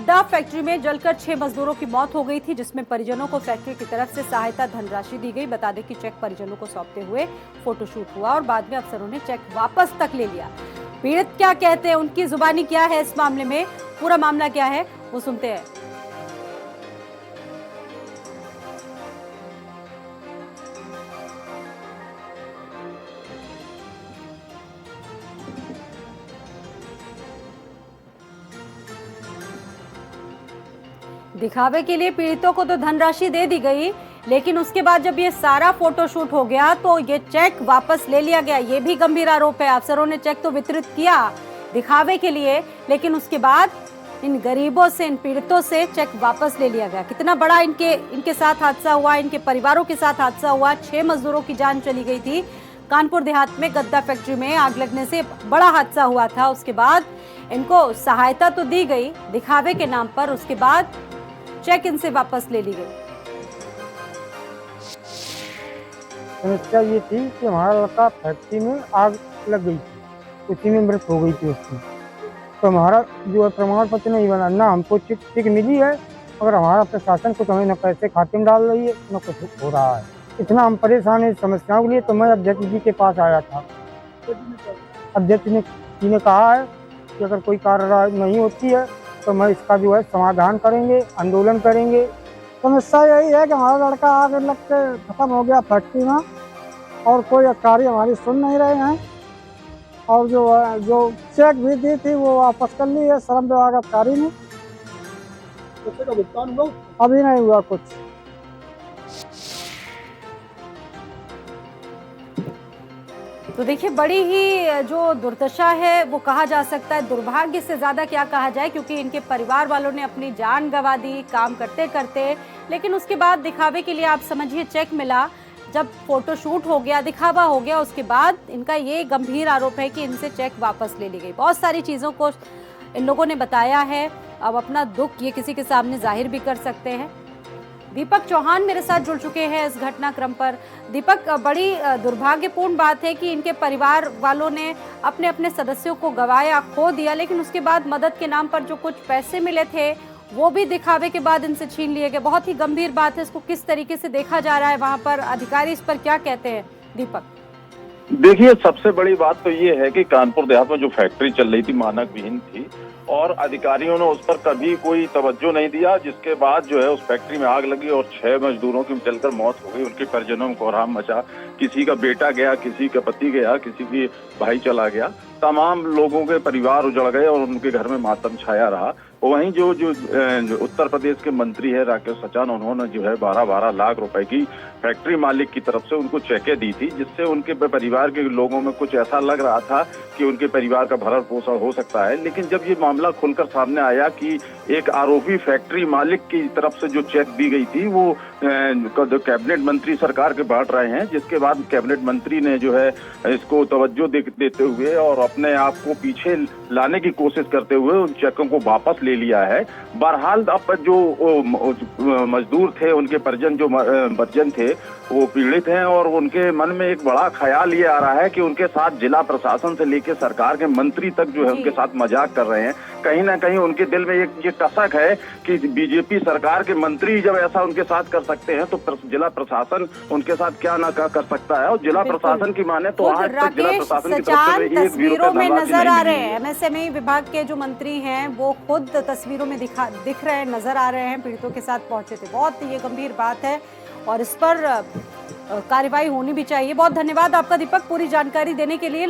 गद्दा फैक्ट्री में जलकर 6 मजदूरों की मौत हो गई थी, जिसमें परिजनों को फैक्ट्री की तरफ से सहायता धनराशि दी गई। बता दें कि चेक परिजनों को सौंपते हुए फोटोशूट हुआ और बाद में अफसरों ने चेक वापस तक ले लिया। पीड़ित क्या कहते हैं, उनकी जुबानी क्या है इस मामले में, पूरा मामला क्या है वो सुनते हैं। दिखावे के लिए पीड़ितों को तो धनराशि दे दी गई, लेकिन उसके बाद जब ये सारा फोटोशूट हो गया तो ये चेक वापस ले लिया गया। ये भी गंभीर आरोप है। अफसरों ने चेक तो वितरित किया दिखावे के लिए, लेकिन उसके बाद इन गरीबों से, इन पीड़ितों से चेक वापस ले लिया गया। कितना बड़ा इनके साथ हादसा हुआ, इनके परिवारों के साथ हादसा हुआ। 6 मजदूरों की जान चली गई थी। कानपुर देहात में गद्दा फैक्ट्री में आग लगने से बड़ा हादसा हुआ था। उसके बाद इनको सहायता तो दी गई दिखावे के नाम पर, उसके बाद चेक इनसे वापस ले ली गई। समस्या ये थी कि हमारा लड़का फैक्ट्री में आग लग गई थी, उसी में मृत हो गई थी उसकी। तो हमारा जो है प्रमाण पत्र नहीं बना, ना हमको चिट मिली है, मगर हमारा प्रशासन कुछ हमें न पैसे खाते में डाल रही है, न कुछ हो रहा है। इतना हम परेशान हैं समस्याओं के लिए। तो मैं अध्यक्ष जी के पास आया था। अध्यक्ष जी ने कहा है कि अगर कोई कार्रवाई नहीं होती है तो मैं इसका जो है समाधान करेंगे, आंदोलन करेंगे। समस्या यही है कि हमारा लड़का आग लग के खत्म हो गया फैक्ट्री में, और कोई अधिकारी हमारी सुन नहीं रहे हैं। और जो चेक भी दी थी वो वापस कर ली है श्रम विभाग अधिकारी ने। पैसे का भुगतान हुआ? अभी नहीं हुआ कुछ। तो देखिए, बड़ी ही जो दुर्दशा है वो कहा जा सकता है, दुर्भाग्य से ज़्यादा क्या कहा जाए, क्योंकि इनके परिवार वालों ने अपनी जान गंवा दी काम करते करते। लेकिन उसके बाद दिखावे के लिए आप समझिए चेक मिला, जब फोटोशूट हो गया, दिखावा हो गया, उसके बाद इनका ये गंभीर आरोप है कि इनसे चेक वापस ले ली गई। बहुत सारी चीज़ों को इन लोगों ने बताया है। अब अपना दुख ये किसी के सामने जाहिर भी कर सकते हैं। दीपक चौहान मेरे साथ जुड़ चुके हैं इस घटनाक्रम पर। दीपक, बड़ी दुर्भाग्यपूर्ण बात है कि इनके परिवार वालों ने अपने अपने सदस्यों को गंवाया, खो दिया, लेकिन उसके बाद मदद के नाम पर जो कुछ पैसे मिले थे वो भी दिखावे के बाद इनसे छीन लिए गए। बहुत ही गंभीर बात है। इसको किस तरीके से देखा जा रहा है वहाँ पर, अधिकारी इस पर क्या कहते हैं? दीपक देखिए, सबसे बड़ी बात तो ये है कि कानपुर देहात में जो फैक्ट्री चल रही थी मानक विहीन थी, और अधिकारियों ने उस पर कभी कोई तवज्जो नहीं दिया, जिसके बाद जो है उस फैक्ट्री में आग लगी और 6 मजदूरों की जलकर मौत हो गई। उनके परिजनों में कोहराम मचा। किसी का बेटा गया, किसी का पति गया, किसी की भाई चला गया। तमाम लोगों के परिवार उजड़ गए और उनके घर में मातम छाया रहा। वहीं जो उत्तर प्रदेश के मंत्री है राकेश सचान, उन्होंने जो है 12-12 लाख रुपए की फैक्ट्री मालिक की तरफ से उनको चेकें दी थी, जिससे उनके परिवार के लोगों में कुछ ऐसा लग रहा था कि उनके परिवार का भरण पोषण हो सकता है। लेकिन जब ये मामला खुलकर सामने आया कि एक आरोपी फैक्ट्री मालिक की तरफ से जो चेक दी गई थी वो कैबिनेट मंत्री सरकार के बांट रहे हैं, जिसके बाद कैबिनेट मंत्री ने जो है इसको तवज्जो देते हुए और अपने आप को पीछे लाने की कोशिश करते हुए उन चेकों को वापस ले लिया है। बहरहाल अब जो मजदूर थे, उनके परिजन थे, वो पीड़ित हैं और उनके मन में एक बड़ा ख्याल ये आ रहा है कि उनके साथ जिला प्रशासन से लेकर सरकार के मंत्री तक जो है उनके साथ मजाक कर रहे हैं। कहीं ना कहीं उनके दिल में एक ये कसक है कि बीजेपी सरकार के मंत्री जब ऐसा उनके साथ कर सकते हैं तो जिला प्रशासन उनके साथ क्या ना कर सकता है। और जिला प्रशासन की माने तो आज तक जिला प्रशासन की तरफ से एक तस्वीरों में नजर आ रहे हैं। एमएसएमई विभाग के जो मंत्री हैं वो खुद तस्वीरों में दिख रहे हैं, नजर आ रहे हैं, पीड़ितों के साथ पहुंचे थे। बहुत ये गंभीर बात है और इस पर कार्रवाई होनी भी चाहिए। बहुत धन्यवाद आपका दीपक, पूरी जानकारी देने के लिए।